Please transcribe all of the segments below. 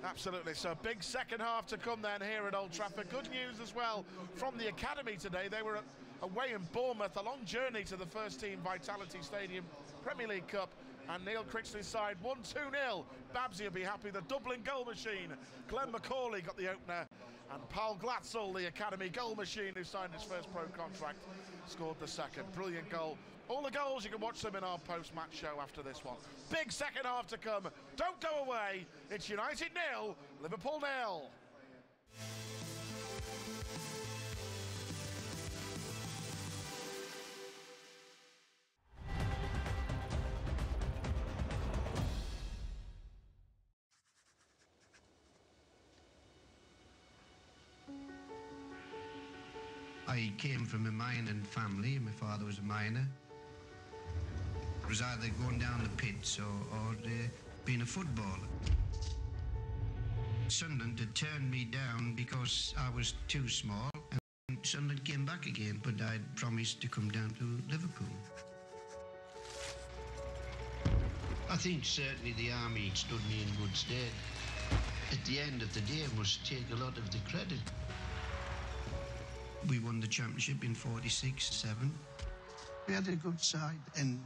Absolutely, so big second half to come then here at Old Trafford. Good news as well from the academy today. They were away in Bournemouth, a long journey to the first team Vitality Stadium Premier League Cup, and Neil Critchley's side won 2-0. Babsy will be happy. The Dublin goal machine, Glenn Macaulay, got the opener, and Paul Glatzel, the academy goal machine who signed his first pro contract, scored the second. Brilliant goal. All the goals, you can watch them in our post-match show after this one. Big second half to come. Don't go away. It's United 0, Liverpool 0. I came from a mining family. My father was a miner. It was either going down the pits or being a footballer. Sunderland had turned me down because I was too small, and Sunderland came back again, but I'd promised to come down to Liverpool. I think certainly the army stood me in good stead. At the end of the day, I must take a lot of the credit. We won the championship in 46-7. We had a good side and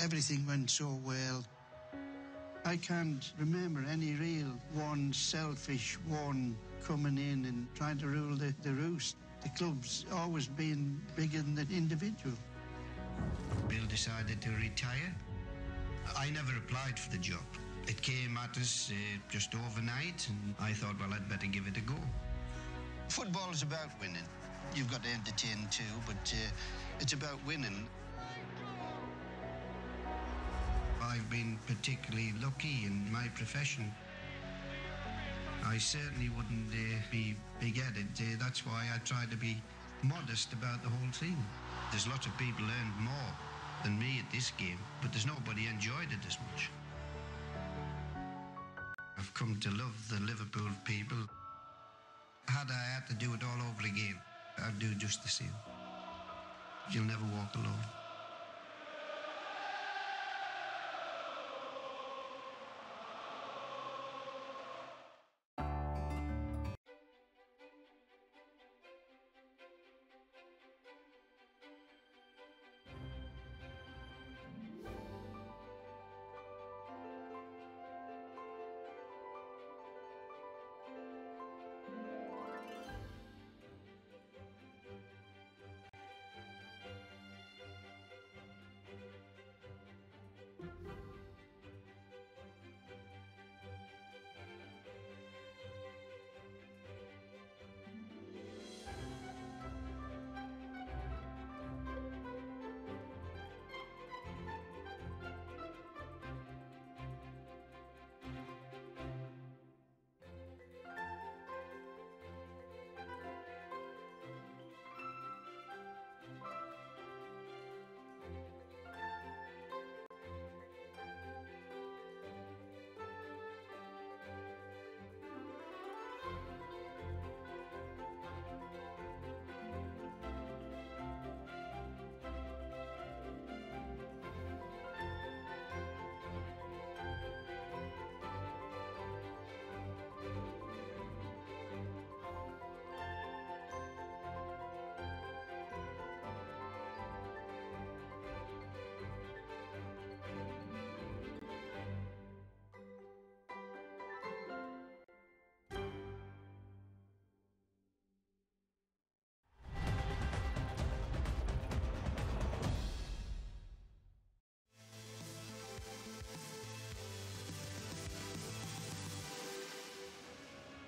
everything went so well. I can't remember any real one selfish one coming in and trying to rule the roost. The club's always been bigger than the individual. Bill decided to retire. I never applied for the job. It came at us just overnight, and I thought, well, I'd better give it a go. Football is about winning. You've got to entertain too, but it's about winning. I've been particularly lucky in my profession. I certainly wouldn't be big-headed. That's why I try to be modest about the whole thing. There's lots of people earned more than me at this game, but there's nobody enjoyed it as much. I've come to love the Liverpool people. Had I had to do it all over again, I'd do just the same. You'll never walk alone.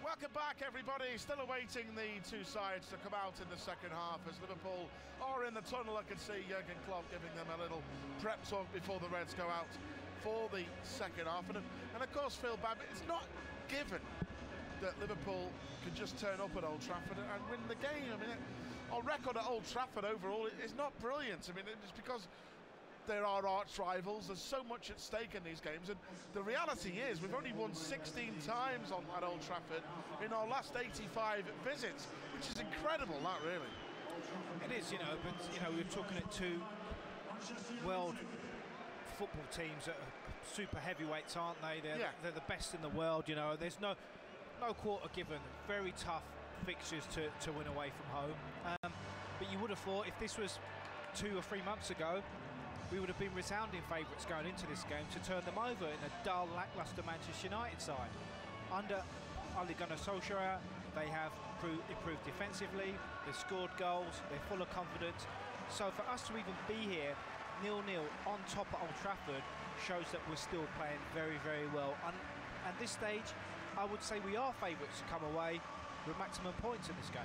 Welcome back, everybody. Still awaiting the two sides to come out in the second half as Liverpool are in the tunnel. I can see Jurgen Klopp giving them a little prep talk before the Reds go out for the second half. And of course, Phil Babbitt, it's not given that Liverpool can just turn up at Old Trafford and win the game. I mean, our record at Old Trafford overall is not brilliant. I mean, it's because there are arch rivals. There's so much at stake in these games, and the reality is we've only won 16 times at Old Trafford in our last 85 visits, which is incredible, that really. It is, you know, but you know, we're talking at two world football teams that are super heavyweights, aren't they? They're the best in the world, you know. There's no quarter given. Very tough fixtures to win away from home. But you would have thought if this was 2 or 3 months ago, we would have been resounding favourites going into this game to turn them over in a dull, lacklustre Manchester United side. Under Ole Gunnar Solskjaer, they have improved defensively, they've scored goals, they're full of confidence. So for us to even be here 0-0 on top at Old Trafford shows that we're still playing very, very well. And at this stage, I would say we are favourites to come away with maximum points in this game.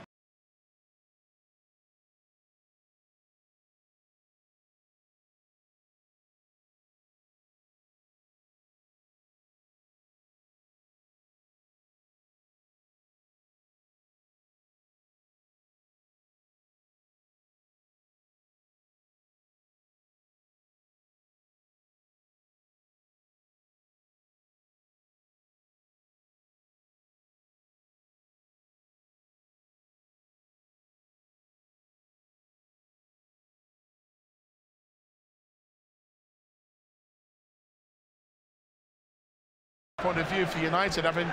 Point of view for United, having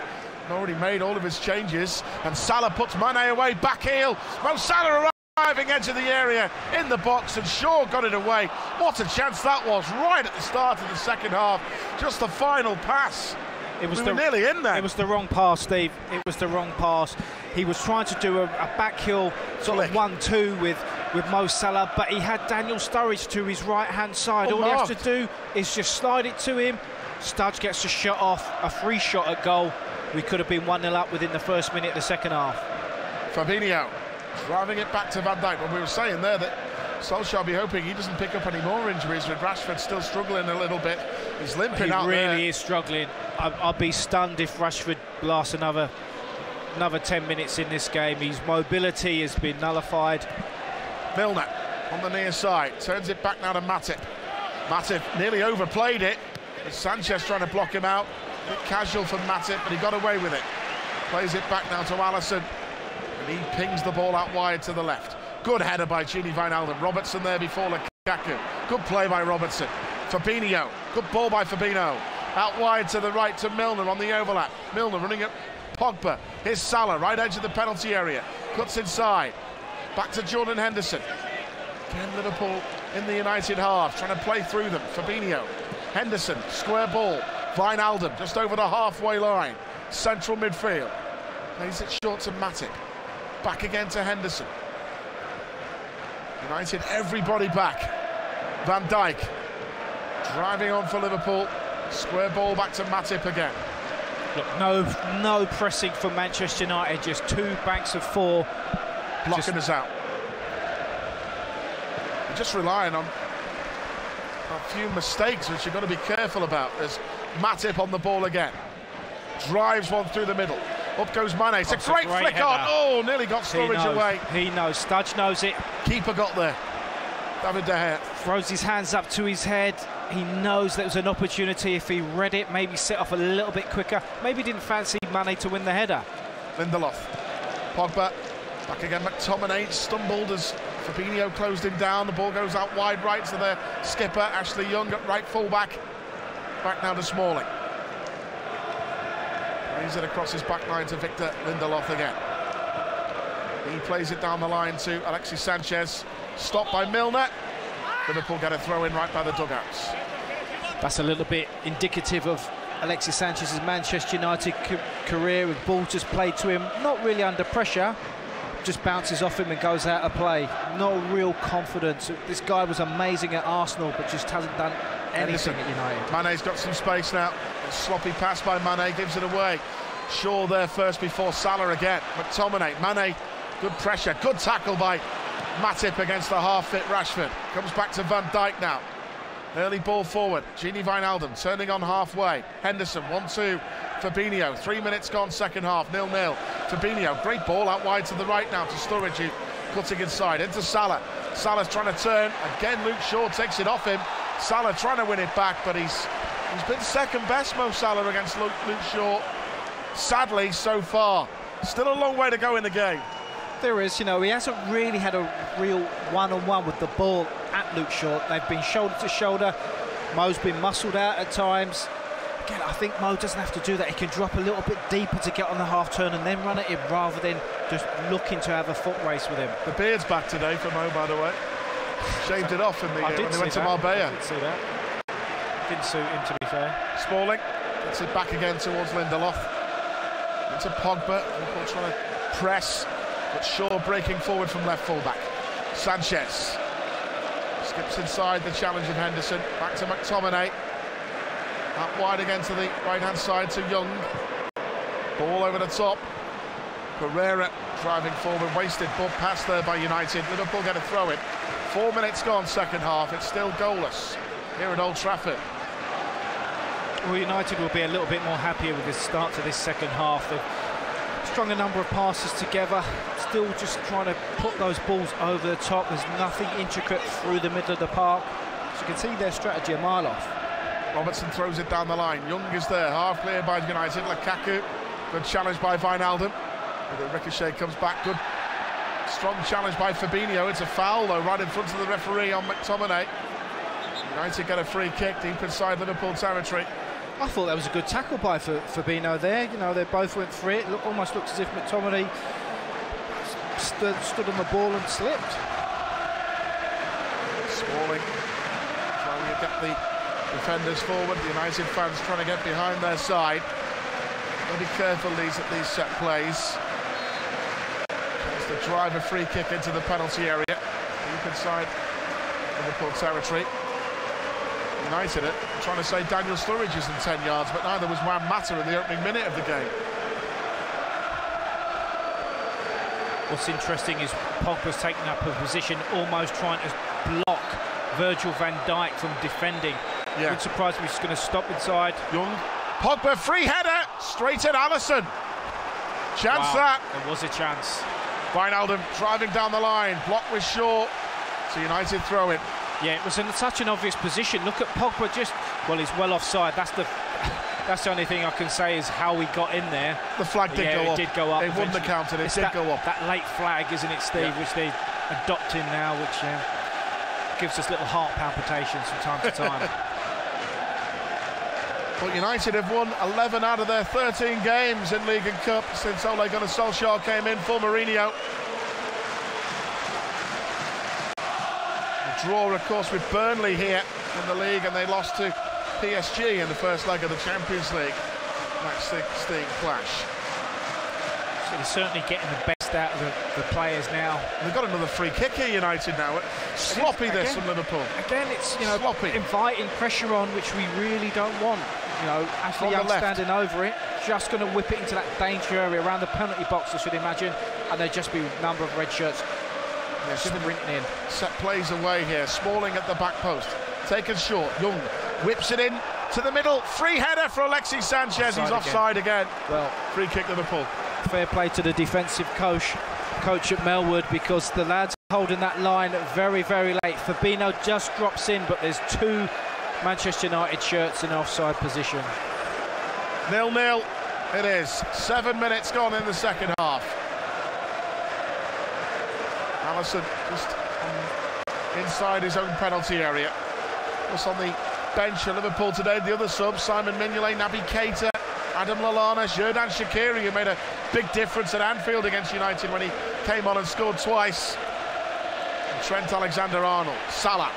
already made all of his changes, and Salah puts Mane away, back heel. Mo Salah arriving edge of the area in the box, and Shaw got it away. What a chance that was right at the start of the second half. Just the final pass. We were nearly in there. It was the wrong pass, Steve. It was the wrong pass. He was trying to do a back heel sort of 1-2 with Mo Salah, but he had Daniel Sturridge to his right-hand side. All he has to do is just slide it to him. Studge gets a shot off, a free shot at goal. We could have been 1-0 up within the first minute of the second half. Fabinho driving it back to Van Dijk. When we were saying there that Solskjaer will be hoping he doesn't pick up any more injuries, with Rashford still struggling a little bit. He's limping out there. He really is struggling. I'd be stunned if Rashford lasts another 10 minutes in this game. His mobility has been nullified. Milner on the near side, turns it back now to Matip. Matip nearly overplayed it. Sanchez trying to block him out. A bit casual from Matip, but he got away with it. Plays it back now to Alisson, and he pings the ball out wide to the left. Good header by Gini Wijnaldum. Robertson there before Lukaku. Good play by Robertson. Fabinho. Good ball by Fabinho. Out wide to the right to Milner on the overlap. Milner running at Pogba. Here's Salah, right edge of the penalty area. Cuts inside. Back to Jordan Henderson. Again, Liverpool in the United half, trying to play through them. Fabinho. Henderson, square ball. Wijnaldum just over the halfway line. Central midfield. Plays it short to Matip. Back again to Henderson. United, everybody back. Van Dijk driving on for Liverpool. Square ball back to Matip again. Look, no pressing for Manchester United. Just 2 banks of 4. Blocking us out. We're just relying on a few mistakes, which you've got to be careful about. There's Matip on the ball again. Drives one through the middle. Up goes Mane. It's a great flick header. On. Oh, nearly got Sturridge away. He knows. Studge knows it. Keeper got there. David De Gea. Throws his hands up to his head. He knows there was an opportunity. If he read it, maybe set off a little bit quicker. Maybe didn't fancy Mane to win the header. Lindelof. Pogba. Back again. McTominay stumbled as Fabinho closed him down. The ball goes out wide right to their skipper, Ashley Young, at right full-back. Back now to Smalling. Plays it across his back line to Victor Lindelof again. He plays it down the line to Alexis Sanchez. Stopped by Milner. Liverpool get a throw in right by the dugouts. That's a little bit indicative of Alexis Sanchez's Manchester United career, with ball just played to him, not really under pressure, just bounces off him and goes out of play. No real confidence. This guy was amazing at Arsenal, but just hasn't done anything at United. Mane's got some space now. A sloppy pass by Mane, gives it away. Shaw there first before Salah again. McTominay, Mane, good pressure, good tackle by Matip against the half-fit Rashford. Comes back to Van Dijk now. Early ball forward. Gini Wijnaldum turning on halfway. Henderson 1-2. Fabinho. 3 minutes gone, second half. 0-0. Fabinho, great ball out wide to the right now to Sturridge, who cutting inside into Salah. Salah's trying to turn again. Luke Shaw takes it off him. Salah trying to win it back, but he's been second best, Mo Salah, against Luke Shaw. Sadly, so far. Still a long way to go in the game. There is, he hasn't really had a real one-on-one with the ball at Luke Shaw. They've been shoulder to shoulder. Mo's been muscled out at times. Again, I think Mo doesn't have to do that. He can drop a little bit deeper to get on the half turn and then run at him rather than just looking to have a foot race with him. The beard's back today for Mo, by the way. Shaved it off in the when they went to Marbella. I did see that. Didn't suit him, to be fair. Smalling gets it back again towards Lindelof. Into Pogba. Liverpool trying to press, but Shaw breaking forward from left fullback. Sanchez skips inside the challenge of Henderson. Back to McTominay. Out wide again to the right-hand side to Young. Ball over the top. Pereira driving forward, wasted ball pass there by United. Liverpool get a throw in. 4 minutes gone, second half. It's still goalless here at Old Trafford. Well, United will be a little bit more happier with this start to this second half. They've strung a number of passes together, still just trying to put those balls over the top. There's nothing intricate through the middle of the park. So you can see their strategy a mile off. Robertson throws it down the line. Young is there, half clear by United. Lukaku, good challenge by Wijnaldum. The ricochet comes back, good strong challenge by Fabinho. It's a foul though, right in front of the referee on McTominay. United get a free kick deep inside Liverpool territory. I thought that was a good tackle by Fabinho there. You know, they both went for it. Almost looks as if McTominay stood on the ball and slipped. Smalling trying to get the defenders forward. The United fans trying to get behind their side. Got to be careful at these set plays. Tries to drive a free kick into the penalty area. Deep inside Liverpool territory. United trying to say Daniel Sturridge is in 10 yards, but neither was Juan Mata in the opening minute of the game. What's interesting is Pogba's taking up a position almost trying to block Virgil van Dijk from defending. Yeah. Wouldn't surprise me if he's going to stop inside. Young, Pogba, free header, straight at Alisson. Chance that. There was a chance. Wijnaldum driving down the line, blocked with Shaw. So United throw it. Yeah, it was in such an obvious position. Look at Pogba well, he's well offside. That's the only thing I can say is how he got in there. The flag did go up. It did go up. They wouldn't have counted it. It did go up. That late flag, isn't it, Steve, which they're adopting now, which gives us little heart palpitations from time to time. But United have won 11 out of their 13 games in League and Cup since Ole Gunnar Solskjaer came in for Mourinho. A draw, of course, with Burnley here in the league, and they lost to PSG in the first leg of the Champions League. Match 16 clash. So they're certainly getting the best out of the players now. They've got another free kick here, United now. Sloppy this from Liverpool. Again, it's sloppy. Inviting pressure on, which we really don't want. Ashley Young standing over it, just going to whip it into that danger area around the penalty box, I should imagine, and there'd just be a number of red shirts sprinting in. Set plays away here. Smalling at the back post, taken short. Young whips it in to the middle. Free header for Alexis Sanchez. He's offside again. Well, free kick Liverpool. Fair play to the defensive coach at Melwood, because the lads holding that line very, very late. Fabinho just drops in, but there's two Manchester United shirts in offside position. 0-0 it is. 7 minutes gone in the second half. Alisson just inside his own penalty area. Just on the bench at Liverpool today, the other subs, Simon Mignolet, Naby Keita, Adam Lallana, Xherdan Shaqiri, who made a big difference at Anfield against United when he came on and scored twice. And Trent Alexander-Arnold, Salah,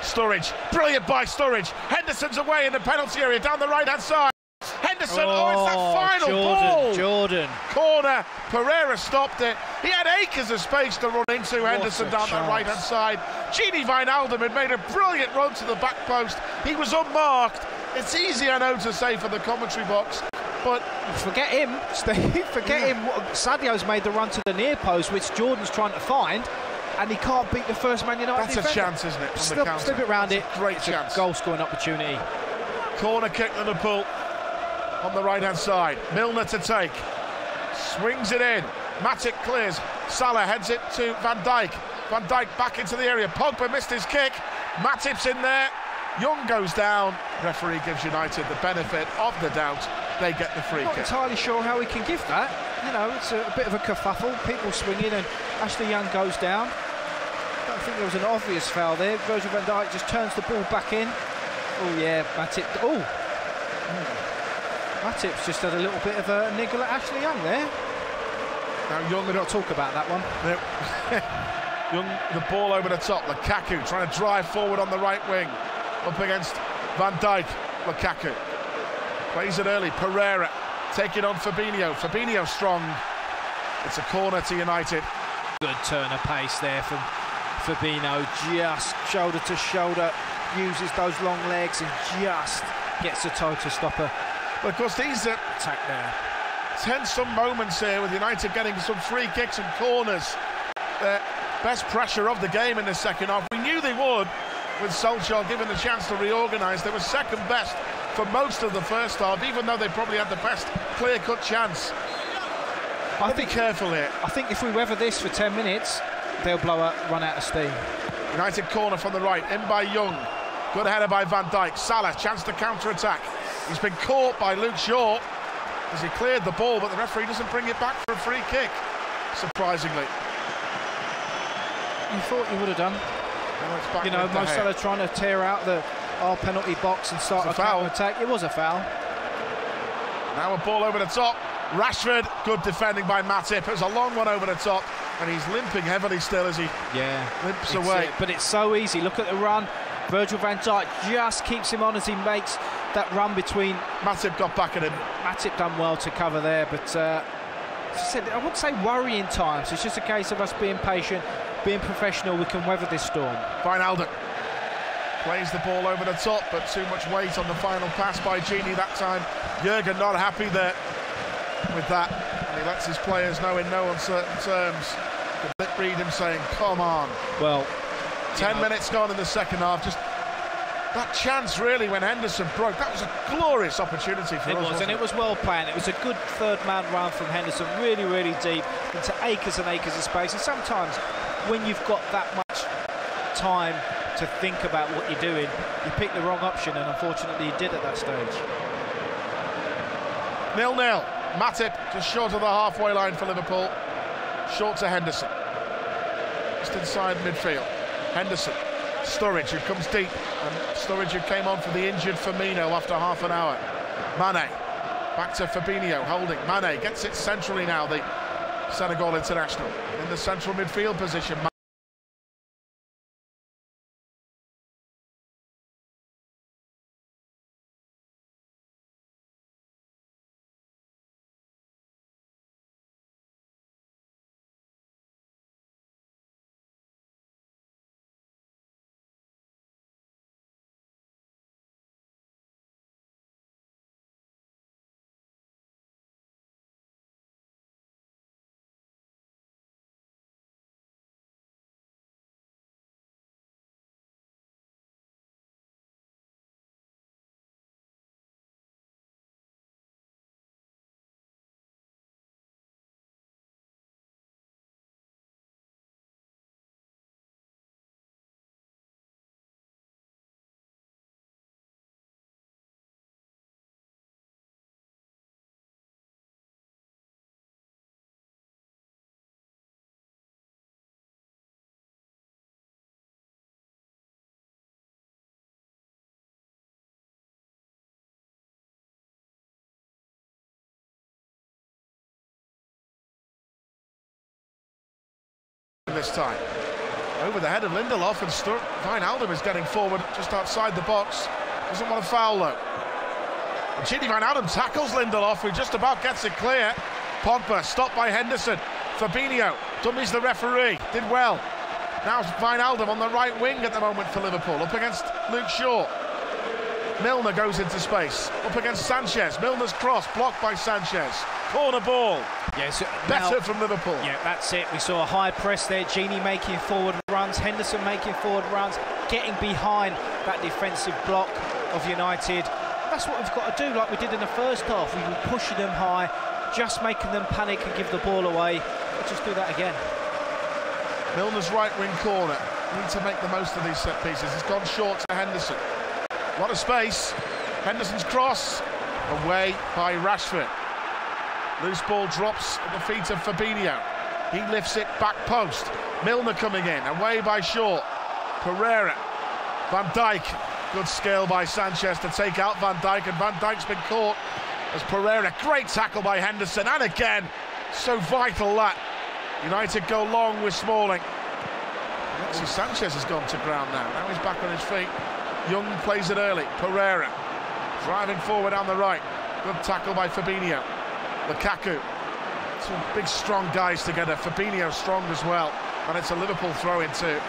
Sturridge, brilliant by Sturridge. Henderson's away in the penalty area down the right-hand side. Henderson, it's that final ball. Jordan. Corner, Pereira stopped it. He had acres of space to run into. Henderson down that right-hand side. Gini Wijnaldum had made a brilliant run to the back post. He was unmarked. It's easy, I know, to say for the commentary box, but... Forget him, Steve. Forget him. Sadio's made the run to the near post, which Jordan's trying to find, and he can't beat the first Man United defender. That's a chance, isn't it? Slip it round it. Great chance. Goal-scoring opportunity. Corner kick Liverpool on the right-hand side. Milner to take. Swings it in. Matic clears. Salah heads it to Van Dijk. Van Dijk back into the area. Pogba missed his kick. Matip's in there. Young goes down. Referee gives United the benefit of the doubt. They get the free kick. Not entirely sure how he can give that. It's a bit of a kerfuffle. People swinging, and Ashley Young goes down. I don't think there was an obvious foul there. Virgil van Dijk just turns the ball back in. Oh yeah, Matip. Oh. Matip's just had a little bit of a niggle at Ashley Young there. Now Young, we don't talk about that one. Young, the ball over the top. Lukaku trying to drive forward on the right wing, up against Van Dijk. Lukaku plays it early. Pereira taking on Fabinho. Fabinho strong. It's a corner to United. Good turn of pace there from Fabinho. Just shoulder to shoulder, uses those long legs and just gets the toe to stop her. But of course, these are attack there. Tense some moments here with United getting some free kicks and corners. Best pressure of the game in the second half. We knew they would, with Solskjaer given the chance to reorganise. They were second best for most of the first half, even though they probably had the best clear-cut chance. I'll be careful here. I think if we weather this for 10 minutes, they'll run out of steam. United corner from the right, in by Young. Good header by Van Dijk. Salah, chance to counter-attack. He's been caught by Luke Shaw as he cleared the ball, but the referee doesn't bring it back for a free kick, surprisingly. You thought you would have done. You know, Mo Salah trying to tear out our penalty box and start a counter-attack. It was a foul. Now a ball over the top. Rashford, good defending by Matip. It was a long one over the top, and he's limping heavily still as he limps away. But it's so easy. Look at the run. Virgil van Dijk just keeps him on as he makes that run between. Matip got back at him. Matip done well to cover there, but as I said, I wouldn't say worrying times. It's just a case of us being patient, being professional. We can weather this storm. Wijnaldum plays the ball over the top, but too much weight on the final pass by Gini that time. Jurgen not happy there with that, and he lets his players know in no uncertain terms. You can read him saying, come on. Well, 10 minutes gone in the second half. Just that chance really when Henderson broke, that was a glorious opportunity for us. And it was well planned. It was a good third man run from Henderson, really, really deep into acres and acres of space. And sometimes when you've got that much time to think about what you're doing, you pick the wrong option, and unfortunately you did at that stage. 0-0. Matip just short of the halfway line for Liverpool. Short to Henderson. Just inside midfield. Henderson. Sturridge, who comes deep. And Sturridge, who came on for the injured Firmino after half an hour. Mane. Back to Fabinho, holding. Mane gets it centrally now, the Senegal international. In the central midfield position. This time over the head of Lindelof, and Wijnaldum is getting forward just outside the box. Doesn't want to foul though. Gini Wijnaldum tackles Lindelof, who just about gets it clear. Pogba stopped by Henderson. Fabinho dummies the referee, did well. Now Wijnaldum on the right wing at the moment for Liverpool, up against Luke Shaw. Milner goes into space, up against Sanchez. Milner's cross blocked by Sanchez. Corner ball. Yes, better from Liverpool. Yeah, that's it. We saw a high press there. Gini making forward runs, Henderson making forward runs, getting behind that defensive block of United. That's what we've got to do, like we did in the first half. We were pushing them high, just making them panic and give the ball away. Let's just do that again. Milner's right wing corner. Need to make the most of these set pieces. It's gone short to Henderson. A lot of space. Henderson's cross. Away by Rashford. Loose ball drops at the feet of Fabinho. He lifts it back post. Milner coming in. Away by Shaw. Pereira. Van Dijk. Good skill by Sanchez to take out Van Dijk. And Van Dijk's been caught as Pereira, great tackle by Henderson, and again, so vital that United go long with Smalling. Alexis Sanchez has gone to ground now he's back on his feet. Young plays it early, Pereira driving forward on the right, good tackle by Fabinho. Lukaku, two big strong guys together, Fabinho strong as well, and it's a Liverpool throw-in too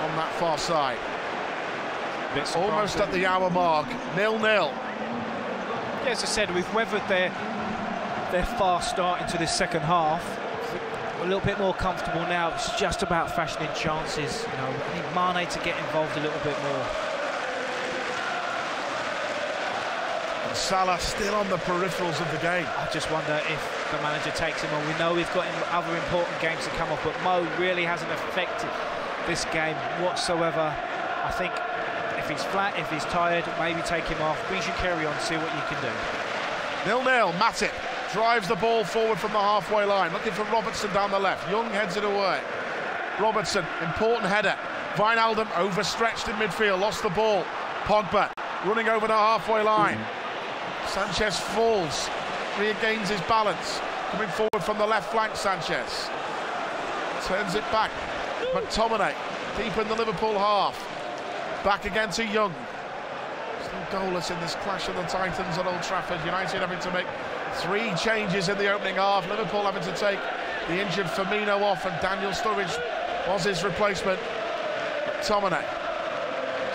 on that far side. Almost at the hour mark, 0-0. Yeah, as I said, we've weathered their fast start into this second half. We're a little bit more comfortable now. It's just about fashioning chances. You know, I need Mane to get involved a little bit more. And Salah still on the peripherals of the game. I just wonder if the manager takes him on. We know we've got other important games to come up, but Mo really hasn't affected this game whatsoever. I think if he's flat, if he's tired, maybe take him off. We should carry on, see what you can do. 0-0, Matip drives the ball forward from the halfway line, looking for Robertson down the left. Young heads it away. Robertson, important header. Wijnaldum overstretched in midfield, lost the ball. Pogba running over the halfway line. Sanchez falls, regains his balance. Coming forward from the left flank, Sanchez. Turns it back. McTominay, deep in the Liverpool half. Back again to Young. Still goalless in this clash of the Titans at Old Trafford. United having to make 3 changes in the opening half. Liverpool having to take the injured Firmino off, and Daniel Sturridge was his replacement. McTominay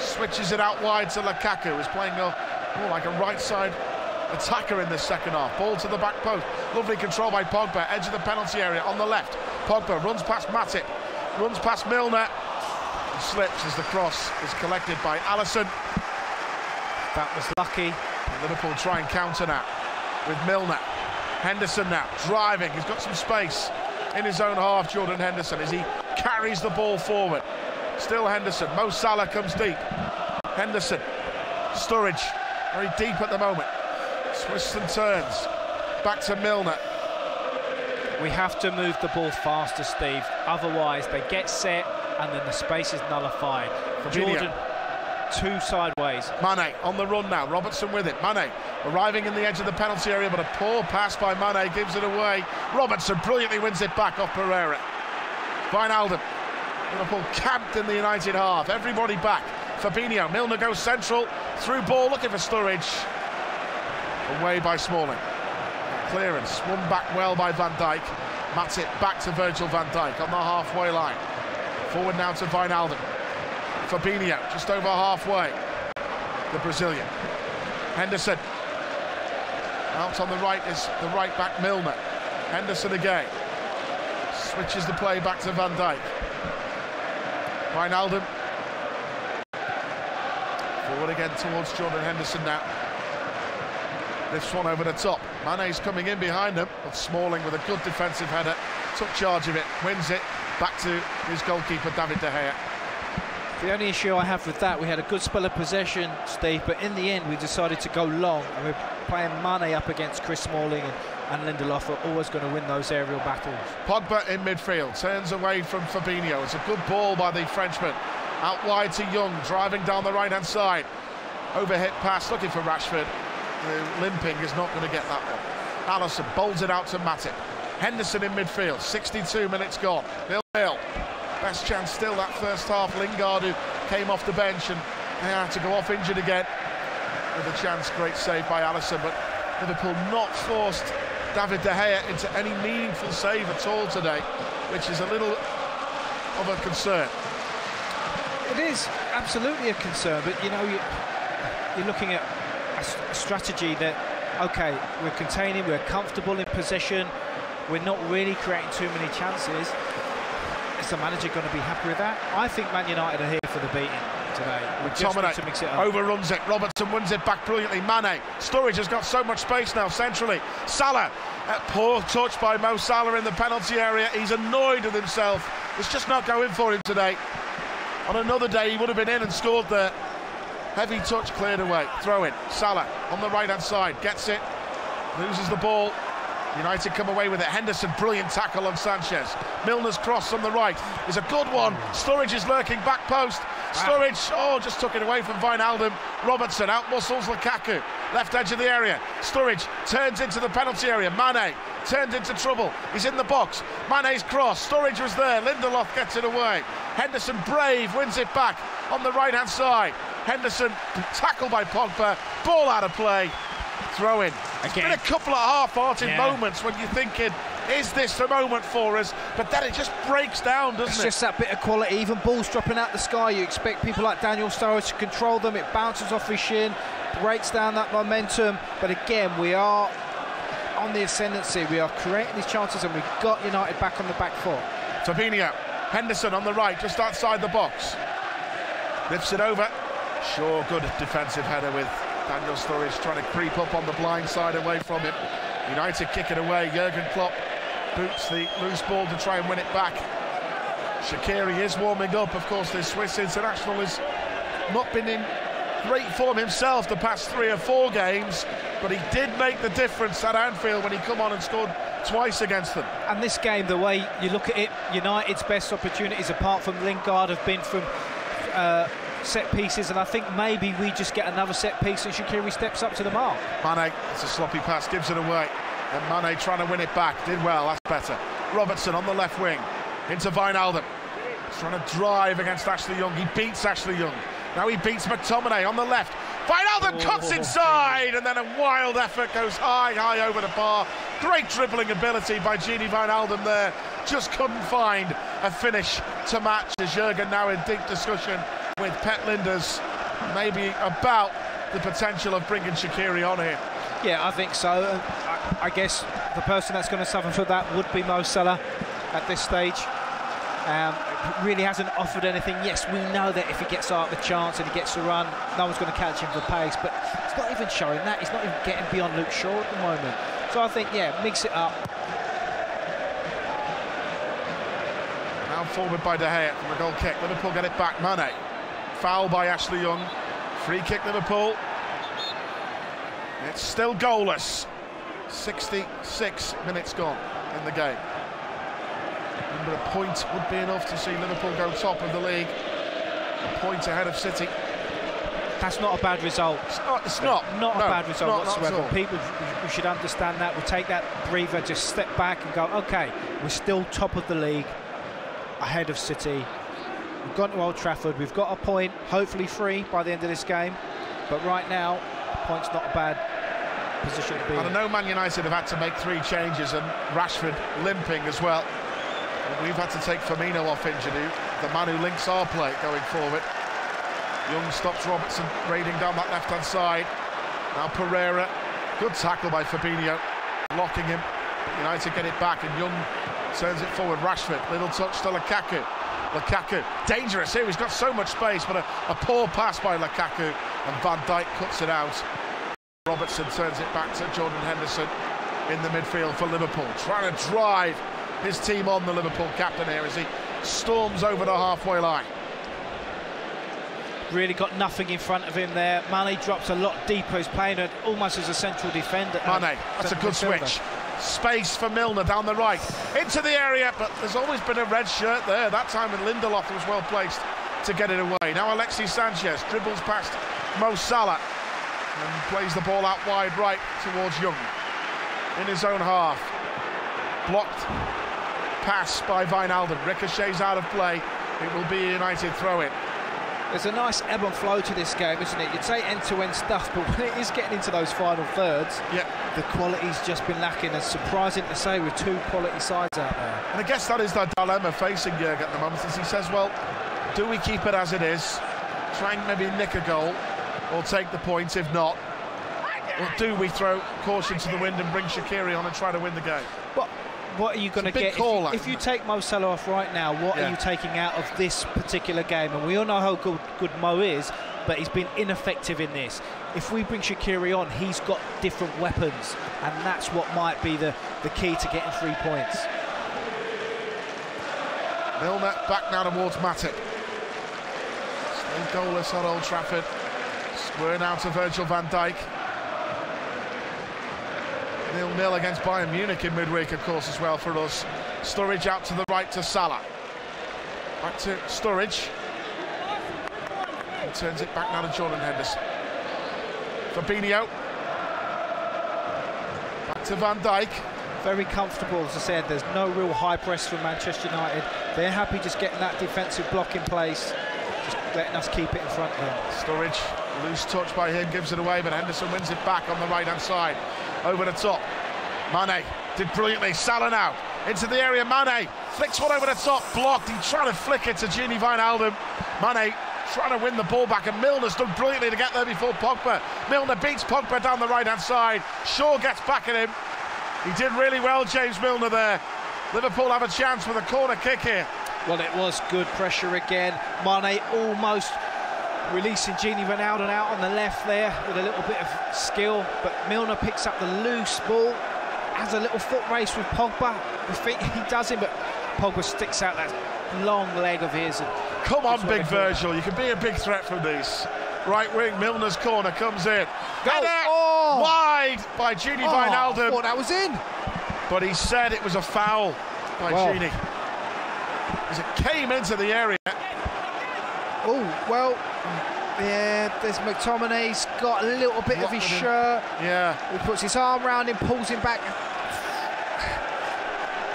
switches it out wide to Lukaku, who's playing more like a right side attacker in this second half. Ball to the back post. Lovely control by Pogba. Edge of the penalty area on the left. Pogba runs past Matip. Runs past Milner. And slips as the cross is collected by Alisson. That was lucky. Liverpool try and counter now with Milner. Henderson now driving. He's got some space in his own half, Jordan Henderson, as he carries the ball forward. Still Henderson. Mo Salah comes deep. Henderson. Sturridge. Very deep at the moment. Twists and turns. Back to Milner. We have to move the ball faster, Steve. Otherwise, they get set and then the space is nullified. Jordan, 2 sideways. Mane on the run now. Robertson with it. Mane arriving in the edge of the penalty area, but a poor pass by Mane gives it away. Robertson brilliantly wins it back off Pereira. Wijnaldum. Liverpool camped in the United half. Everybody back. Fabinho. Milner goes central. Through ball, looking for Sturridge. Away by Smalling. Clearance. Won back well by Van Dijk. Matip back to Virgil van Dijk on the halfway line. Forward now to Wijnaldum. Fabinho just over halfway. The Brazilian. Henderson. Out on the right is the right back Milner. Henderson again. Switches the play back to Van Dijk. Wijnaldum. Forward again towards Jordan Henderson now. Lifts one over the top. Mane's coming in behind him, but Smalling with a good defensive header took charge of it, wins it, back to his goalkeeper David De Gea. The only issue I have with that, we had a good spell of possession, Steve, but in the end we decided to go long, and we're playing Mane up against Chris Smalling, and Lindelof are always going to win those aerial battles. Pogba in midfield, turns away from Fabinho. It's a good ball by the Frenchman. Out wide to Young, driving down the right-hand side. Overhit pass, looking for Rashford. Limping is not going to get that one. Alisson bowls it out to Matip. Henderson in midfield, 62 minutes gone. 0-0. Best chance still that first half. Lingard, who came off the bench and had to go off injured again. With a chance, great save by Alisson, but Liverpool not forced David De Gea into any meaningful save at all today, which is a little of a concern. It is absolutely a concern, but you know, you're looking at a strategy that, okay, we're containing, we're comfortable in possession, we're not really creating too many chances. Is the manager going to be happy with that? I think Man United are here for the beating today. We just need to mix it up. Overruns it. Robertson wins it back brilliantly. Mane. Sturridge has got so much space now centrally. Salah. Poor touch by Mo Salah in the penalty area. He's annoyed with himself. It's just not going for him today. On another day, he would have been in and scored there. Heavy touch cleared away. Throw in. Salah on the right-hand side. Gets it. Loses the ball. United come away with it. Henderson, brilliant tackle on Sanchez. Milner's cross on the right is a good one. Sturridge is lurking back post. Sturridge, just took it away from Wijnaldum. Robertson out-muscles Lukaku. Left edge of the area. Sturridge turns into the penalty area. Mane turns into trouble. He's in the box. Mane's cross. Sturridge was there. Lindelof gets it away. Henderson, brave, wins it back on the right-hand side. Henderson tackled by Pogba. Ball out of play. Throw in. It's been a couple of half-hearted moments when you're thinking, is this the moment for us? But then it just breaks down, doesn't it? It's just that bit of quality. Even balls dropping out the sky, you expect people like Daniel Sturridge to control them. It bounces off his shin, breaks down that momentum. But again, we are on the ascendancy. We are creating these chances, and we've got United back on the back foot. Fabinho, Henderson on the right, just outside the box. Lifts it over. Sure, good defensive header with Daniel Sturridge trying to creep up on the blind side away from him. United kick it away. Jurgen Klopp boots the loose ball to try and win it back. Shaqiri is warming up. Of course, the Swiss international has not been in great form himself the past 3 or 4 games, but he did make the difference at Anfield when he come on and scored twice against them. And this game, the way you look at it, United's best opportunities apart from Lingard have been from set pieces, and I think maybe we just get another set piece and Shaqiri steps up to the mark. Mane, it's a sloppy pass, gives it away, and Mane trying to win it back, did well, that's better. Robertson on the left wing, into Wijnaldum. He's trying to drive against Ashley Young, he beats Ashley Young. Now he beats McTominay on the left. Wijnaldum cuts inside, and then a wild effort goes high over the bar. Great dribbling ability by Gini Wijnaldum there. Just couldn't find a finish to match, as Jurgen now in deep discussion with Pep Linders, maybe about the potential of bringing Shaqiri on here. Yeah, I think so. I guess the person that's going to suffer for that would be Mo Salah at this stage. Really hasn't offered anything. Yes, we know that if he gets out the chance and he gets to run, no one's going to catch him for pace, but it's not even showing that. He's not even getting beyond Luke Shaw at the moment. So I think, yeah, mix it up. Now forward by De Gea from the goal kick. Liverpool get it back. Mane. Foul by Ashley Young. Free kick Liverpool. It's still goalless. 66 minutes gone in the game. But a point would be enough to see Liverpool go top of the league. A point ahead of City. That's not a bad result. It's not a bad result whatsoever. People, we should understand that. We'll take that breather, just step back and go, okay, we're still top of the league, ahead of City. We've gone to Old Trafford, we've got a point, hopefully 3 by the end of this game, but right now, the point's not a bad position to be in. I know Man United have had to make 3 changes, and Rashford limping as well. And we've had to take Firmino off injury, the man who links our play going forward. Young stops Robertson raiding down that left-hand side. Now Pereira, good tackle by Fabinho, locking him. But United get it back, and Young turns it forward. Rashford, little touch to Lukaku. Lukaku, dangerous here, he's got so much space, but a poor pass by Lukaku, and Van Dijk cuts it out. Robertson turns it back to Jordan Henderson in the midfield for Liverpool, trying to drive his team on, the Liverpool captain here, as he storms over the halfway line. Really got nothing in front of him there. Mane drops a lot deeper, he's playing it almost as a central defender. Mane, that's a good switch. Space for Milner down the right, into the area, but there's always been a red shirt there. That time when Lindelof was well placed to get it away. Now Alexis Sanchez dribbles past Mo Salah and plays the ball out wide right towards Young in his own half. Blocked pass by Wijnaldum, ricochets out of play. It will be a United throw-in. There's a nice ebb and flow to this game, isn't it? You'd say end-to-end stuff, but when it is getting into those final thirds, the quality's just been lacking, and surprising to say with 2 quality sides out there. And I guess that is the dilemma facing Jurgen at the moment, as he says, well, do we keep it as it is, try and maybe nick a goal, or take the points if not, or do we throw caution to the wind and bring Shaqiri on and try to win the game? But what are you going to get if you take Mo Salah off right now? What are you taking out of this particular game? And we all know how good Mo is, but he's been ineffective in this. If we bring Shaqiri on, he's got different weapons, and that's what might be the key to getting 3 points. Milner back now towards Matip. Still goalless at Old Trafford. Square now to Virgil van Dijk. 0-0 against Bayern Munich in midweek, of course, as well for us. Sturridge out to the right to Salah. Back to Sturridge. He turns it back now to Jordan Henderson. Fabinho. Back to Van Dijk. Very comfortable, as I said. There's no real high press from Manchester United. They're happy just getting that defensive block in place, just letting us keep it in front of them. Sturridge, loose touch by him, gives it away, but Henderson wins it back on the right-hand side. Over the top. Mane did brilliantly. Salah now into the area. Mane flicks one over the top, blocked. He's trying to flick it to Gini Wijnaldum. Mane trying to win the ball back, and Milner's done brilliantly to get there before Pogba. Milner beats Pogba down the right-hand side. Shaw gets back at him. He did really well, James Milner, there. Liverpool have a chance with a corner kick here. Well, it was good pressure again. Mane almost releasing Gini Wijnaldum out on the left there with a little bit of skill, but Milner picks up the loose ball, has a little foot race with Pogba. We think he does it, but Pogba sticks out that long leg of his. And come on, Big Virgil, you can be a big threat from these. Right wing, Milner's corner comes in. Oh! Wide by Gini Wijnaldum. I thought that was in. But he said it was a foul by Gini. As it came into the area. Oh, well, yeah, there's McTominay. He's got a little bit of his shirt. Yeah. He puts his arm around him, pulls him back.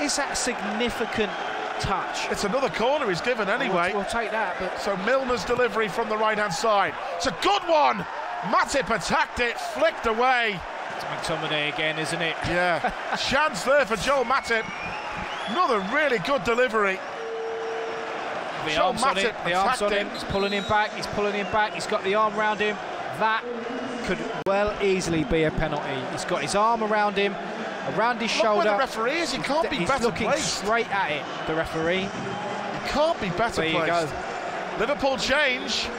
Is that significant touch? It's another corner he's given anyway. We'll take that. But so Milner's delivery from the right-hand side. It's a good one. Matip attacked it, flicked away. It's McTominay again, isn't it? Yeah. Chance there for Joel Matip. Another really good delivery. The arm's on him. The arm's on him. He's pulling him back. He's pulling him back. He's got the arm around him. That could well easily be a penalty. He's got his arm around him, around his shoulder. Where the referee is. He can't be better placed. He's looking straight at it, the referee. He can't be better placed. There you go. Liverpool change,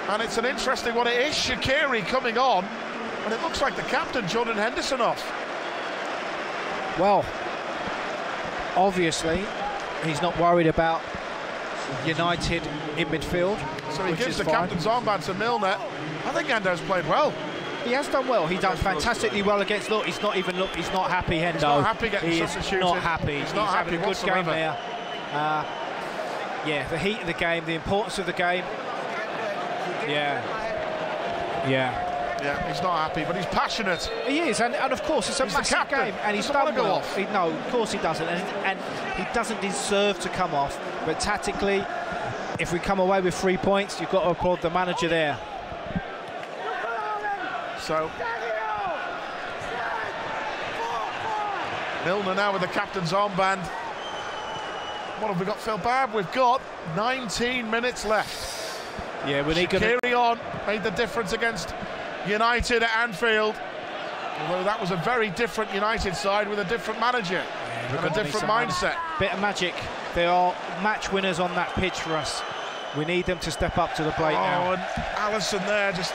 and it's an interesting one. It is Shaqiri coming on, and it looks like the captain, Jordan Henderson, off. Well, obviously, he's not worried about United in midfield. So he gives the captain's armband to Milner. I think Hendo's played well. He has done well. He done fantastically well against. Look, he's not even He's not happy, Hendo. He's not happy getting substituted. He's not happy. He's not happy having a good game there. Yeah, the heat of the game, the importance of the game. Yeah. He's not happy, but he's passionate. He is, and of course it's a massive game, and he's done well. No, of course he doesn't, and he doesn't deserve to come off. But tactically, if we come away with 3 points, you've got to applaud the manager there. So Milner now with the captain's armband. What have we got, Phil Babb? We've got 19 minutes left. Yeah, we need Shaqiri on made the difference against United at Anfield. Although that was a very different United side with a different manager and a different mindset. Bit of magic. They are match winners on that pitch for us. We need them to step up to the plate now. And Alisson there, just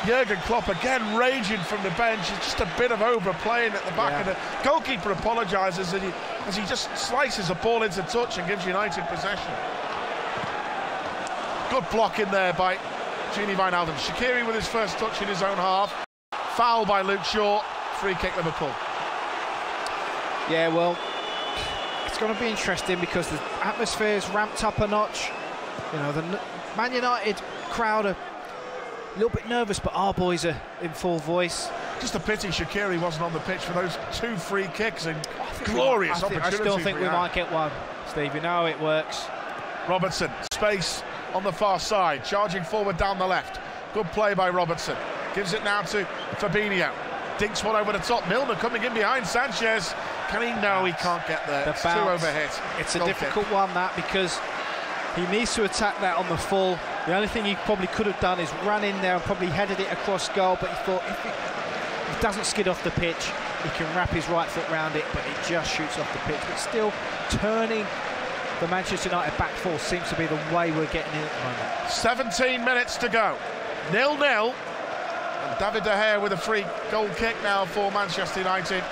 Jurgen Klopp again raging from the bench. It's just a bit of overplaying at the back, and the goalkeeper apologises as he just slices a ball into touch and gives United possession. Good block in there by Gini Wijnaldum. Shaqiri with his first touch in his own half. Foul by Luke Shaw. Free kick Liverpool. Yeah, well, it's going to be interesting because the atmosphere's ramped up a notch. You know, the Man United crowd are a little bit nervous, but our boys are in full voice. Just a pity Shaqiri wasn't on the pitch for those 2 free kicks and glorious opportunities. I still think we might get one, Steve. You know it works. Robertson, space on the far side, charging forward down the left. Good play by Robertson. Gives it now to Fabinho. Dinks one over the top. Milner coming in behind Sanchez. Can he? No, he can't get there. It's too overhit. It's a difficult one, that, because he needs to attack that on the full. The only thing he probably could have done is run in there and probably headed it across goal, but he thought if it doesn't skid off the pitch, he can wrap his right foot round it, but it just shoots off the pitch. But still, turning the Manchester United back four seems to be the way we're getting in at the moment. 17 minutes to go. 0-0. And David De Gea with a free goal kick now for Manchester United.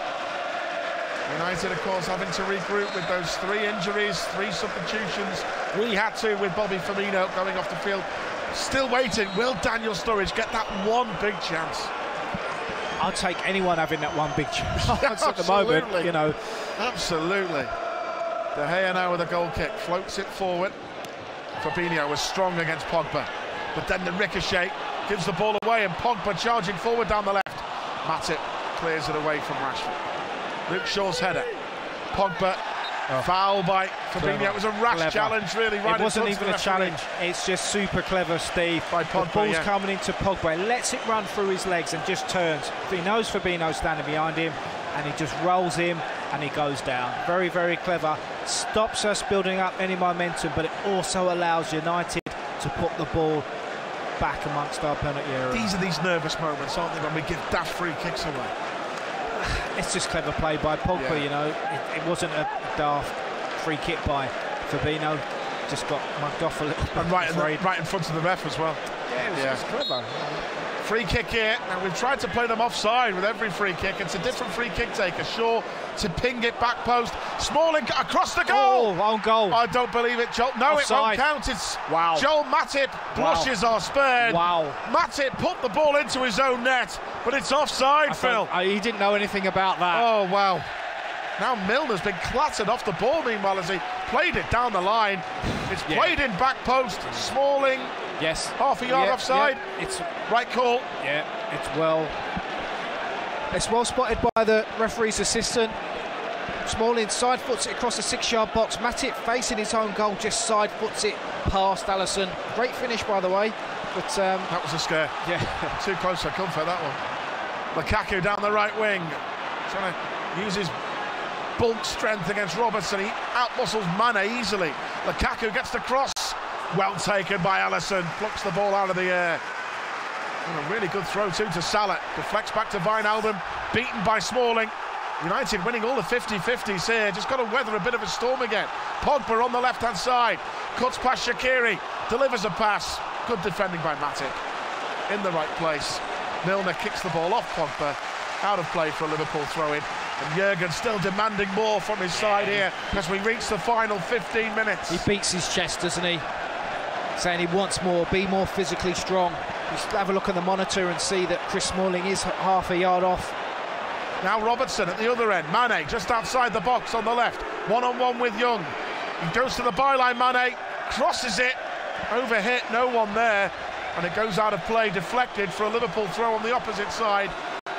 United, of course, having to regroup with those 3 injuries, 3 substitutions. We had to with Bobby Firmino going off the field. Still waiting. Will Daniel Sturridge get that one big chance? I'll take anyone having that one big chance at the moment, you know. Absolutely. De Gea now with a goal kick. Floats it forward. Fabinho was strong against Pogba. but then the ricochet gives the ball away, and Pogba charging forward down the left. Matip clears it away from Rashford. Luke Shaw's header. Pogba, foul by Fabinho. It was a rash challenge, really. Right, it wasn't even a challenge. It's just super clever, Steve. By Pogba, the ball's coming into Pogba. He lets it run through his legs and just turns. He knows Fabinho's standing behind him, and he just rolls him, and he goes down. Very, very clever. Stops us building up any momentum, but it also allows United to put the ball back amongst our penalty area. These are these nervous moments, aren't they, when we give daft free kicks away? It's just clever play by Pogba, you know. It wasn't a daft free kick by Fabinho. Just got mugged off a little bit. And right in front of the ref as well. Yeah, it was clever. Free kick here. Now we've tried to play them offside with every free kick. It's a different free kick taker. Shaw to ping it back post. Smalling across the goal. Oh, own goal. I don't believe it, Joel. No, offside. It won't count. It's wow. Joel Matip blushes are spared. Wow. Matip put the ball into his own net, but it's offside, Phil. He didn't know anything about that. Oh, wow. Now Milner's been clattered off the ball, meanwhile, as he played it down the line. It's played in back post. Smalling. Yes. Half a yard offside. It's right call. Yeah, it's well spotted by the referee's assistant. Smalling side foots it across the 6-yard box. Matip facing his own goal, just side foots it past Alisson. Great finish, by the way. But that was a scare. Yeah. Too close for comfort, that one. Lukaku down the right wing, trying to use his bulk strength against Robertson. He outmuscles Mane easily. Lukaku gets the cross. Well taken by Alisson. Plucks the ball out of the air. And a really good throw too to Salah. Deflects back to Wijnaldum. Beaten by Smalling. United winning all the 50-50s here. Just got to weather a bit of a storm again. Pogba on the left-hand side. Cuts past Shaqiri. Delivers a pass. Good defending by Matip. In the right place. Milner kicks the ball off Pogba. Out of play for a Liverpool throw-in. And Jurgen still demanding more from his side here as we reach the final 15 minutes. He beats his chest, doesn't he? Saying he wants more, be more physically strong. Just have a look at the monitor and see that Chris Smalling is half a yard off. Now Robertson at the other end. Mane just outside the box on the left. One-on-one with Young. He goes to the byline, Mane. Crosses it. Overhit, no one there. And it goes out of play, deflected for a Liverpool throw on the opposite side.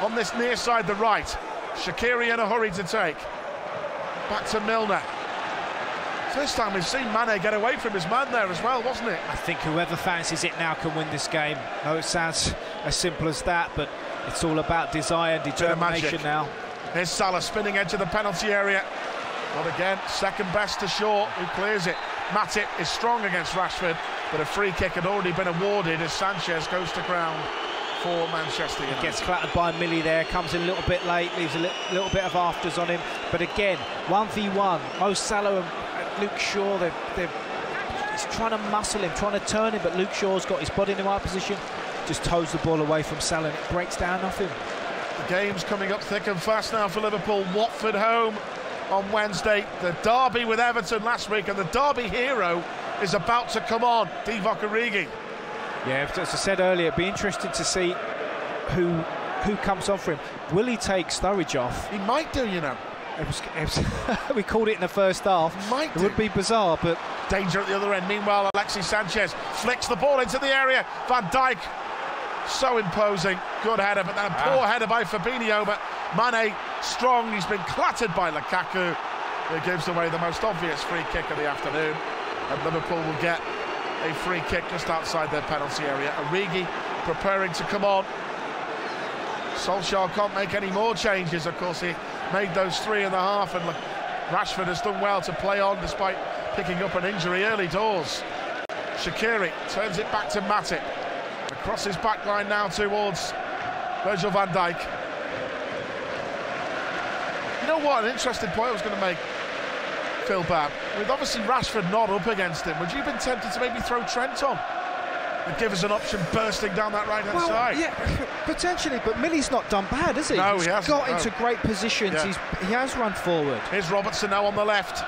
On this near side, the right. Shaqiri in a hurry to take. Back to Milner. First time we've seen Mane get away from his man there as well, wasn't it? I think whoever fancies it now can win this game. No, it sounds as simple as that, but it's all about desire and determination now. Here's Salah spinning edge of the penalty area. Not again, second best to Shaw, who clears it. Matip is strong against Rashford, but a free kick had already been awarded as Sanchez goes to ground for Manchester United. He gets clattered by Millie there, comes in a little bit late, leaves a little bit of afters on him. But again, 1v1, Mo Salah and Luke Shaw, he's trying to muscle him, trying to turn him, but Luke Shaw's got his body in the right position, just toes the ball away from Salah and it breaks down off him. The game's coming up thick and fast now for Liverpool. Watford home on Wednesday, the derby with Everton last week, and the derby hero is about to come on, Divock Origi. Yeah, as I said earlier, it'd be interesting to see who comes on for him. Will he take Sturridge off? He might do, you know. We called it in the first half. It would be bizarre, but danger at the other end. Meanwhile, Alexis Sanchez flicks the ball into the area. Van Dijk, so imposing. Good header, but then a poor header by Fabinho. But Mane, strong. He's been clattered by Lukaku. It gives away the most obvious free kick of the afternoon. And Liverpool will get a free kick just outside their penalty area. Origi preparing to come on. Solskjaer can't make any more changes. Of course, he made those 3.5, and Rashford has done well to play on despite picking up an injury early doors. Shaqiri turns it back to Matip. Across his back line now towards Virgil van Dijk. You know what, an interesting point I was going to make, Phil Babb. With obviously Rashford not up against him, would you have been tempted to maybe throw Trent on and give us an option bursting down that right-hand side? Yeah, potentially, but Millie's not done bad, has he? No, he's he hasn't, got into great positions. Yeah. He has run forward. Here's Robertson now on the left.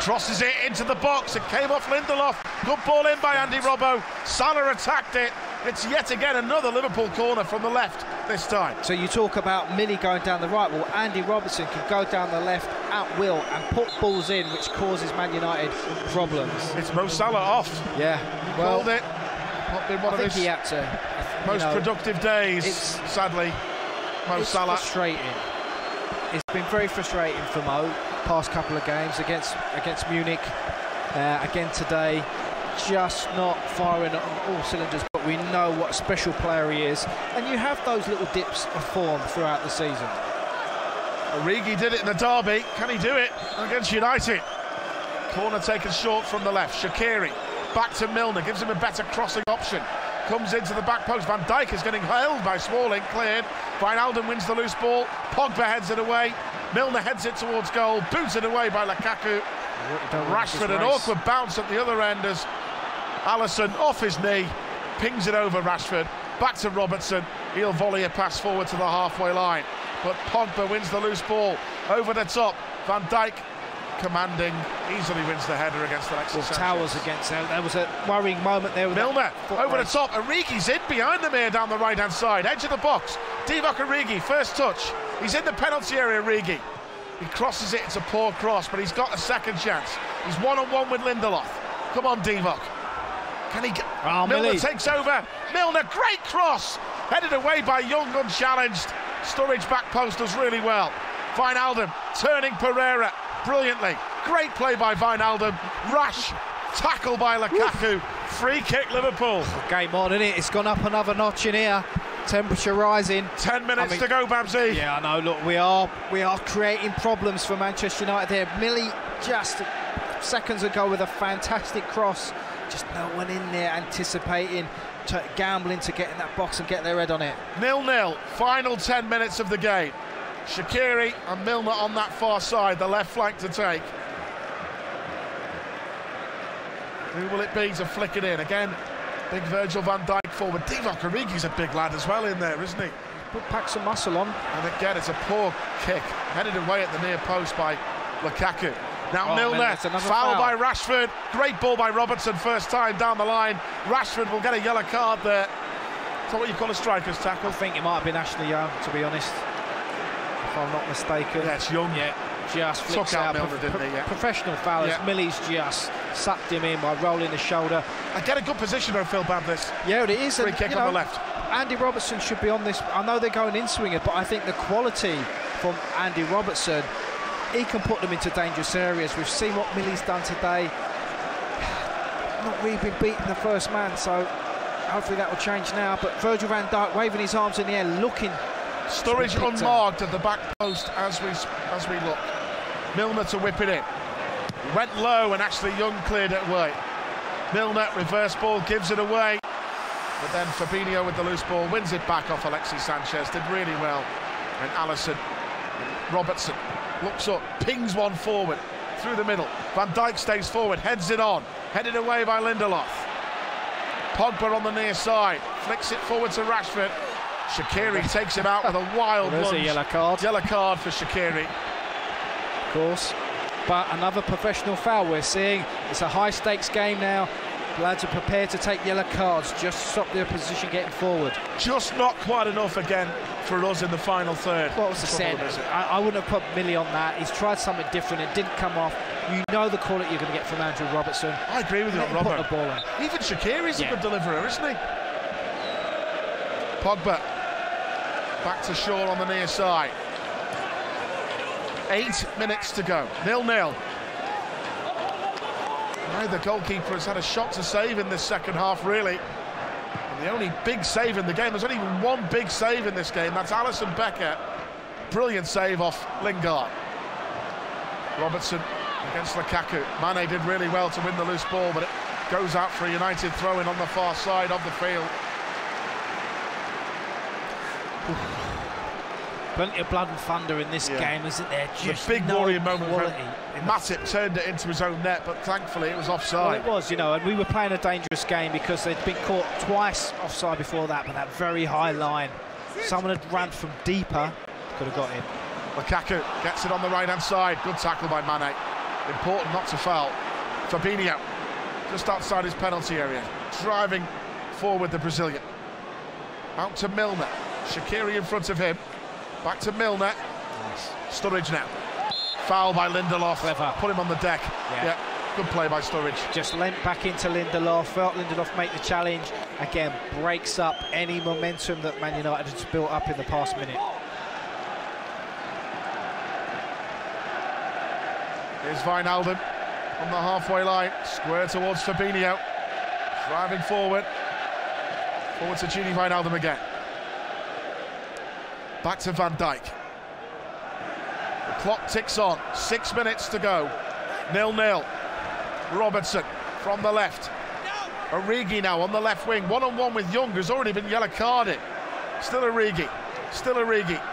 Crosses it into the box. It came off Lindelof. Good ball in by Andy Robbo. Salah attacked it. It's yet again another Liverpool corner from the left this time. So you talk about Millie going down the right. Well, Andy Robertson can go down the left at will and put balls in, which causes Man United problems. It's Mo Salah off. Yeah, well, called it. Not been one of his he had to, most productive days, sadly. Mo Salah. It's frustrating. It's been very frustrating for Mo past couple of games against Munich. Again today, just not firing on all cylinders, but we know what a special player he is, and you have those little dips of form throughout the season. Origi did it in the derby. Can he do it against United? Corner taken short from the left. Shaqiri back to Milner, gives him a better crossing option. Comes into the back post. Van Dijk is getting held by Smalling, cleared. Wijnaldum wins the loose ball. Pogba heads it away. Milner heads it towards goal, booted away by Lukaku. Rashford, an awkward bounce at the other end as Alisson, off his knee, pings it over Rashford. Back to Robertson. He'll volley a pass forward to the halfway line. But Pogba wins the loose ball over the top. Van Dijk, commanding, easily wins the header against Alexis Sanchez. Towers against them. There was a worrying moment there with Milner over the top. Origi's in behind them here down the right-hand side, edge of the box. Divock Origi, first touch. He's in the penalty area, Origi. He crosses it, it's a poor cross, but he's got a second chance. He's one-on-one with Lindelof. Come on, Divock. Can he get... Milner takes over. Milner, great cross. Headed away by Young, unchallenged. Sturridge back post does really well. Wijnaldum turning Pereira brilliantly. Great play by Wijnaldum. Rash tackle by Lukaku. Free kick, Liverpool. Game on, isn't it? It's gone up another notch in here. Temperature rising. 10 minutes to go, Babsy. Yeah, I know. Look, we are creating problems for Manchester United here. Millie just seconds ago with a fantastic cross. Just no one in there anticipating, gambling to get in that box and get their head on it. 0-0. Final 10 minutes of the game. Shaqiri and Milner on that far side, the left flank to take. Who will it be to flick it in? Again, big Virgil van Dijk forward. Divock Origi's a big lad as well in there, isn't he? Pack some muscle on. And again, it's a poor kick, headed away at the near post by Lukaku. Now Milner, foul by Rashford. Great ball by Robertson, first time down the line. Rashford will get a yellow card there. Is that what you call a striker's tackle? I think it might have been Ashley Young, to be honest, if I'm not mistaken. Yeah, it's Young. Yeah, just flicks out. Milner, didn't he? Yeah. Professional foul. Yeah. Millie's just sucked him in by rolling the shoulder. I get a good position though, Phil Bamb, Yeah, it is. Free kick on the left. Andy Robertson should be on this. I know they're going in swinger, but I think the quality from Andy Robertson, he can put them into dangerous areas. We've seen what Millie's done today. Not really been beaten the first man, so hopefully that will change now. But Virgil van Dijk waving his arms in the air, looking. Sturridge unmarked at the back post as we look. Milner to whip it in. Went low and Ashley Young cleared it away. Milner, reverse ball, gives it away. But then Fabinho with the loose ball wins it back off Alexis Sanchez. Did really well. And Alisson, Robertson looks up, pings one forward through the middle. Van Dijk stays forward, heads it on, headed away by Lindelof. Pogba on the near side, flicks it forward to Rashford. Shaqiri takes him out with a wild lunge. There's a yellow card. Yellow card for Shaqiri. Of course, but another professional foul we're seeing. It's a high stakes game now. Lads are prepared to take yellow cards just to stop the opposition getting forward. Just not quite enough again for us in the final third. What was said? I wouldn't have put Millie on that. He's tried something different. It didn't come off. You know the quality you're going to get from Andrew Robertson. I agree with you on Robert. Put the ball in. Even Shaqiri's a good deliverer, isn't he? Pogba back to Shaw on the near side. 8 minutes to go. 0-0. The goalkeeper has had a shot to save in this second half, really. And the only big save in the game, there's only even one big save in this game, that's Alisson Becker. Brilliant save off Lingard. Robertson against Lukaku. Mane did really well to win the loose ball, but it goes out for a United throw-in on the far side of the field. Plenty of blood and thunder in this game, isn't there? Just a big worrying moment. Matip turned it into his own net, but thankfully it was offside. Well, it was, you know, and we were playing a dangerous game because they'd been caught twice offside before that, but that very high line. Someone had ran from deeper, could have got in. Lukaku gets it on the right-hand side. Good tackle by Mane. Important not to foul. Fabinho, just outside his penalty area, driving forward the Brazilian. Out to Milner. Shaqiri in front of him. Back to Milner. Sturridge now. Foul by Lindelof. Clever. Put him on the deck. Yeah. Good play by Sturridge. Just lent back into Lindelof, felt Lindelof make the challenge. Again, breaks up any momentum that Man United has built up in the past minute. Here's Wijnaldum on the halfway line, square towards Fabinho, driving forward. Forward to Gini Wijnaldum again. Back to Van Dijk. The clock ticks on, 6 minutes to go. 0-0. Robertson from the left. Origi now on the left wing, one-on-one with Young, who's already been yellow carded. Still Origi,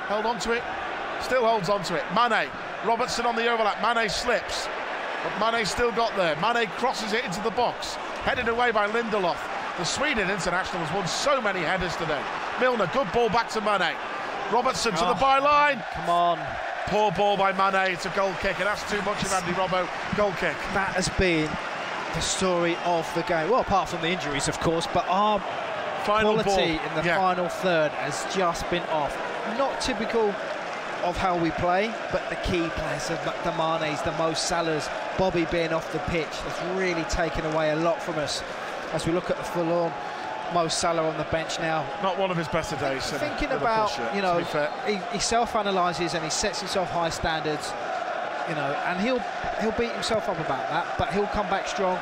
held on to it, still holds on to it. Mane, Robertson on the overlap, Mane slips, but Mane's still got there. Mane crosses it into the box, headed away by Lindelof. The Sweden international has won so many headers today. Milner, good ball back to Mane. Robertson to the byline. Come on. Poor ball by Mane, it's a goal kick, and that's too much of Andy Robbo. Goal kick. That has been the story of the game. Well, apart from the injuries, of course, but our Final quality ball in the final third has just been off. Not typical of how we play, but the key players, the Manes, the Mo Salahs, Bobby being off the pitch, has really taken away a lot from us. As we look at the full-on Mo Salah on the bench now. Not one of his better days. Thinking about, you know, he self-analyses and he sets himself high standards, you know, and he'll beat himself up about that, but he'll come back strong,